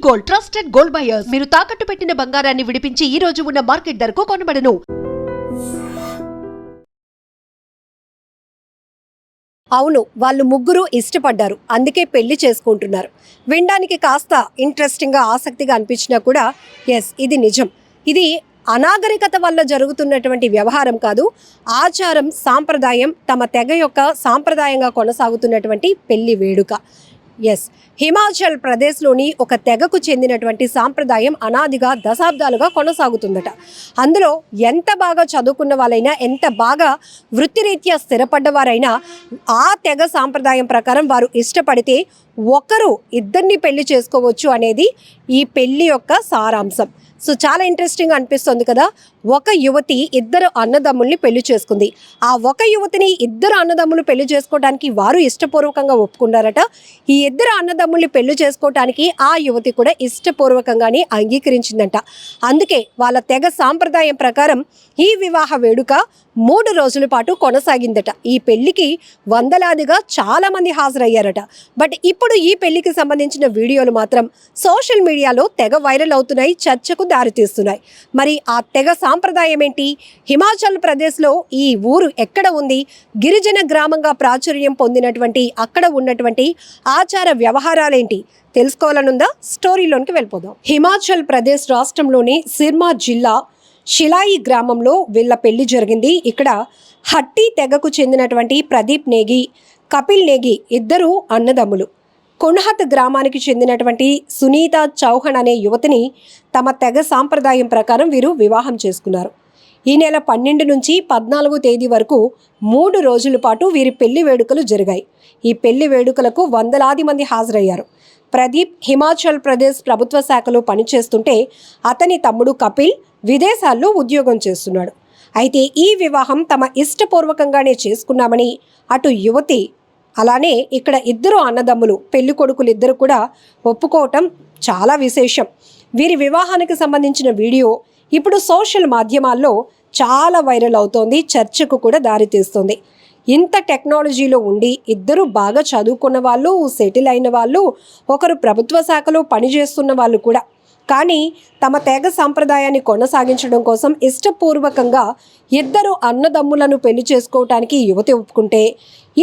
Gold, trusted gold buyers. మీరు తాకట్టు పెట్టిన బంగారాన్ని విడిపించి ఈ రోజు ఉన్న మార్కెట్ ధరకు కొనబడను. అవును, వాళ్ళు ముగ్గురు ఇష్టపడ్డారు, అందుకే పెళ్లి చేసుకుంటున్నారు. వినడానికి కాస్త ఇంట్రెస్టింగ్గా ఆసక్తిగా అనిపించినా కూడా ఎస్, ఇది నిజం. ఇది అనాగరికత వల్ల జరుగుతున్నటువంటి వ్యవహారం కాదు, ఆచారం సాంప్రదాయం, తమ తెగ యొక్క సాంప్రదాయంగా కొనసాగుతున్నటువంటి పెళ్లి వేడుక. ఎస్, హిమాచల్ ప్రదేశ్లోని ఒక తెగకు చెందినటువంటి సాంప్రదాయం అనాదిగా దశాబ్దాలుగా కొనసాగుతుందట. అందులో ఎంత బాగా చదువుకున్న వాళ్ళైనా, ఎంత బాగా వృత్తిరీత్యా స్థిరపడ్డవారైనా ఆ తెగ సాంప్రదాయం ప్రకారం వారు ఇష్టపడితే ఒకరు ఇద్దరిని పెళ్లి చేసుకోవచ్చు అనేది ఈ పెళ్లి యొక్క సారాంశం. సో చాలా ఇంట్రెస్టింగ్ అనిపిస్తుంది కదా. ఒక యువతి ఇద్దరు అన్నదమ్ముల్ని పెళ్లి చేసుకుంది. ఆ ఒక యువతిని ఇద్దరు అన్నదమ్ములు పెళ్లి చేసుకోవడానికి వారు ఇష్టపూర్వకంగా ఒప్పుకున్నారట. ఈ ఇద్దరు అన్నదమ్ముల్ని పెళ్లి చేసుకోవటానికి ఆ యువతి కూడా ఇష్టపూర్వకంగానే అంగీకరించిందంట. అందుకే వాళ్ళ తెగ సాంప్రదాయం ప్రకారం ఈ వివాహ వేడుక 3 రోజుల పాటు కొనసాగిందట. ఈ పెళ్లికి వందలాదిగా చాలామంది హాజరయ్యారట. బట్ ఇప్పుడు ఈ పెళ్లికి సంబంధించిన వీడియోలు మాత్రం సోషల్ మీడియాలో తెగ వైరల్ అవుతున్నాయి, చర్చకు దారితీస్తున్నాయి. మరి ఆ తెగ సాంప్రదాయం ఏంటి? హిమాచల్ ప్రదేశ్లో ఈ ఊరు ఎక్కడ ఉంది? గిరిజన గ్రామంగా ప్రాచుర్యం పొందినటువంటి అక్కడ ఉన్నటువంటి ఆచార వ్యవహారాలేంటి తెలుసుకోవాలనుందా? స్టోరీలోనికి వెళ్ళిపోదాం. హిమాచల్ ప్రదేశ్ రాష్ట్రంలోని సిర్మా జిల్లా షిలాయి గ్రామంలో వీళ్ళ పెళ్లి జరిగింది. ఇక్కడ హట్టి తెగకు చెందినటువంటి ప్రదీప్ నేగి, కపిల్ నేగి ఇద్దరు అన్నదమ్ములు. కున్హత్ గ్రామానికి చెందినటువంటి సునీత చౌహాన్ అనే యువతిని తమ తెగ సాంప్రదాయం ప్రకారం వీరు వివాహం చేసుకున్నారు. ఈ నెల 12 నుంచి 14 తేదీ వరకు 3 రోజుల పాటు వీరి పెళ్లి వేడుకలు జరిగాయి. ఈ పెళ్లి వేడుకలకు వందలాది మంది హాజరయ్యారు. ప్రదీప్ హిమాచల్ ప్రదేశ్ ప్రభుత్వ శాఖలో పనిచేస్తుంటే అతని తమ్ముడు కపిల్ విదేశాల్లో ఉద్యోగం చేస్తున్నాడు. అయితే ఈ వివాహం తమ ఇష్టపూర్వకంగానే చేసుకున్నామని అటు యువతి, అలానే ఇక్కడ ఇద్దరు అన్నదమ్ములు పెళ్లి కొడుకులు ఇద్దరు కూడా ఒప్పుకోవటం చాలా విశేషం. వీరి వివాహానికి సంబంధించిన వీడియో ఇప్పుడు సోషల్ మాధ్యమాల్లో చాలా వైరల్ అవుతోంది, చర్చకు కూడా దారితీస్తుంది. ఇంత టెక్నాలజీలో ఉండి ఇద్దరు బాగా చదువుకున్న వాళ్ళు, సెటిల్ అయిన వాళ్ళు, ఒకరు ప్రభుత్వ శాఖలో పనిచేస్తున్న వాళ్ళు కూడా, కానీ తమ తెగ సాంప్రదాయాన్ని కొనసాగించడం కోసం ఇష్టపూర్వకంగా ఇద్దరు అన్నదమ్ములను పెళ్లి చేసుకోవటానికి యువతి ఒప్పుకుంటే,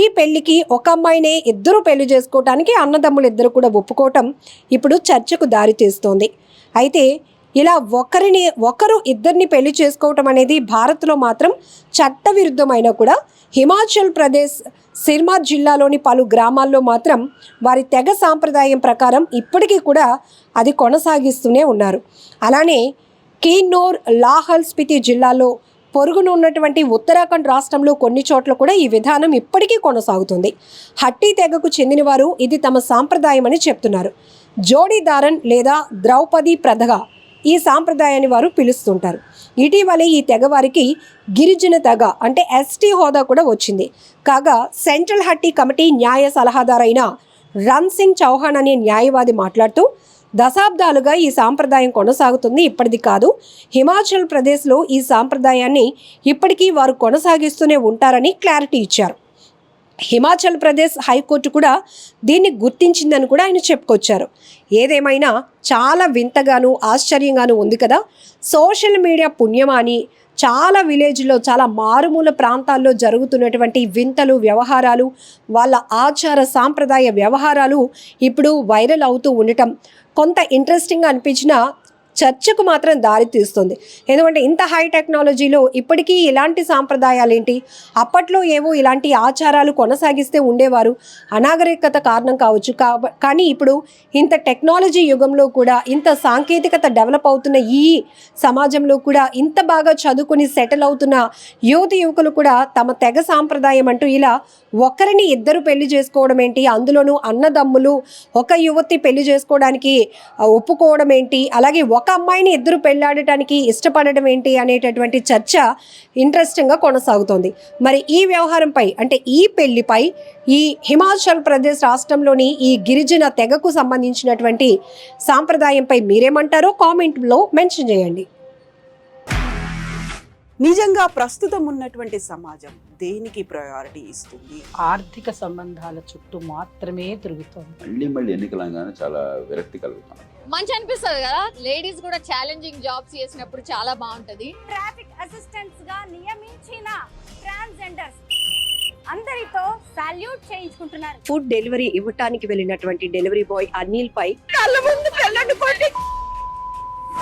ఈ పెళ్లికి ఒక అమ్మాయినే ఇద్దరు పెళ్లి చేసుకోవటానికి అన్నదమ్ములు ఇద్దరు కూడా ఒప్పుకోవటం ఇప్పుడు చర్చకు దారితీస్తోంది. అయితే ఇలా ఒకరు ఇద్దరిని పెళ్లి చేసుకోవటం అనేది భారత్లో మాత్రం చట్టవిరుద్ధమైనా కూడా హిమాచల్ ప్రదేశ్ సిర్మా జిల్లాలోని పలు గ్రామాల్లో మాత్రం వారి తెగ సాంప్రదాయం ప్రకారం ఇప్పటికీ కూడా అది కొనసాగిస్తూనే ఉన్నారు. అలానే కిన్నౌర్, లాహల్ స్పితి జిల్లాలో పొరుగున ఉన్నటువంటి ఉత్తరాఖండ్ రాష్ట్రంలో కొన్ని చోట్ల కూడా ఈ విధానం ఇప్పటికీ కొనసాగుతుంది. హట్టి తెగకు చెందినవారు ఇది తమ సాంప్రదాయం అని చెప్తున్నారు. జోడీదారన్ లేదా ద్రౌపది ప్రథగా ఈ సాంప్రదాయాన్ని వారు పిలుస్తుంటారు. ఇటీవలే ఈ తెగ వారికి గిరిజన తెగ అంటే ఎస్టీ హోదా కూడా వచ్చింది. కాగా సెంట్రల్ హట్టి కమిటీ న్యాయ సలహాదారైన రన్ సింగ్ చౌహాన్ అనే న్యాయవాది మాట్లాడుతూ, దశాబ్దాలుగా ఈ సాంప్రదాయం కొనసాగుతుంది, ఇప్పటిది కాదు. హిమాచల్ ప్రదేశ్లో ఈ సాంప్రదాయాన్ని ఇప్పటికీ వారు కొనసాగిస్తూనే ఉంటారని క్లారిటీ ఇచ్చారు. హిమాచల్ ప్రదేశ్ హైకోర్టు కూడా దీన్ని గుర్తించిందని కూడా ఆయన చెప్పుకొచ్చారు. ఏదేమైనా చాలా వింతగాను ఆశ్చర్యంగాను ఉంది కదా. సోషల్ మీడియా పుణ్యమాని చాలా విలేజ్లో, చాలా మారుమూల ప్రాంతాల్లో జరుగుతున్నటువంటి వింతలు, వ్యవహారాలు, వాళ్ళ ఆచార సాంప్రదాయ వ్యవహారాలు ఇప్పుడు వైరల్ అవుతూ ఉండటం కొంత ఇంట్రెస్టింగ్గా అనిపించినా చర్చకు మాత్రం దారి తీస్తుంది. ఎందుకంటే ఇంత హై టెక్నాలజీలో ఇప్పటికీ ఇలాంటి సాంప్రదాయాలు ఏంటి? అప్పట్లో ఏవో ఇలాంటి ఆచారాలు కొనసాగిస్తే ఉండేవారు, అనాగరికత కారణం కావచ్చు. కానీ ఇప్పుడు ఇంత టెక్నాలజీ యుగంలో కూడా, ఇంత సాంకేతికత డెవలప్ అవుతున్న ఈ సమాజంలో కూడా ఇంత బాగా చదువుకుని సెటిల్ అవుతున్న యువతి యువకులు కూడా తమ తెగ సాంప్రదాయం అంటూ ఇలా ఒకరిని ఇద్దరు పెళ్లి చేసుకోవడం ఏంటి, అందులోనూ అన్నదమ్ములు ఒక యువతి పెళ్లి చేసుకోవడానికి ఒప్పుకోవడం ఏంటి, అలాగే ఒక అమ్మాయిని ఇద్దరు పెళ్లాడటానికి ఇష్టపడడం ఏంటి అనేటటువంటి చర్చ ఇంట్రెస్టింగ్గా కొనసాగుతోంది. మరి ఈ వ్యవహారంపై, అంటే ఈ పెళ్లిపై, ఈ హిమాచల్ ప్రదేశ్ రాష్ట్రంలోని ఈ గిరిజన తెగకు సంబంధించినటువంటి సాంప్రదాయంపై మీరేమంటారో కామెంట్లో మెన్షన్ చేయండి. నిజంగా ప్రస్తుతం ఉన్నటువంటి సమాజం దేనికి ప్రయారిటీ ఇస్తుంది? ఆర్థిక సంబంధాల చుట్టూ మాత్రమే తిరుగుతోంది. మళ్ళీ ఎన్నికలంగానే చాలా విరక్తి కలుగుతాం. మంచి అనిపిస్తుంది కదా. లేడీస్ కూడా ఛాలెంజింగ్ జాబ్స్ చేసినప్పుడు చాలా బాగుంటది. ట్రాఫిక్ అసిస్టెంట్స్ గా నియమించిన ట్రాన్స్జెండర్స్ అందరితో సాల్యూట్ చేయించుకుంటున్నారు. ఫుడ్ డెలివరీ ఇవ్వటానికి వెళ్ళినటువంటి డెలివరీ బాయ్ అనిల్ పై కళ్ళ ముందు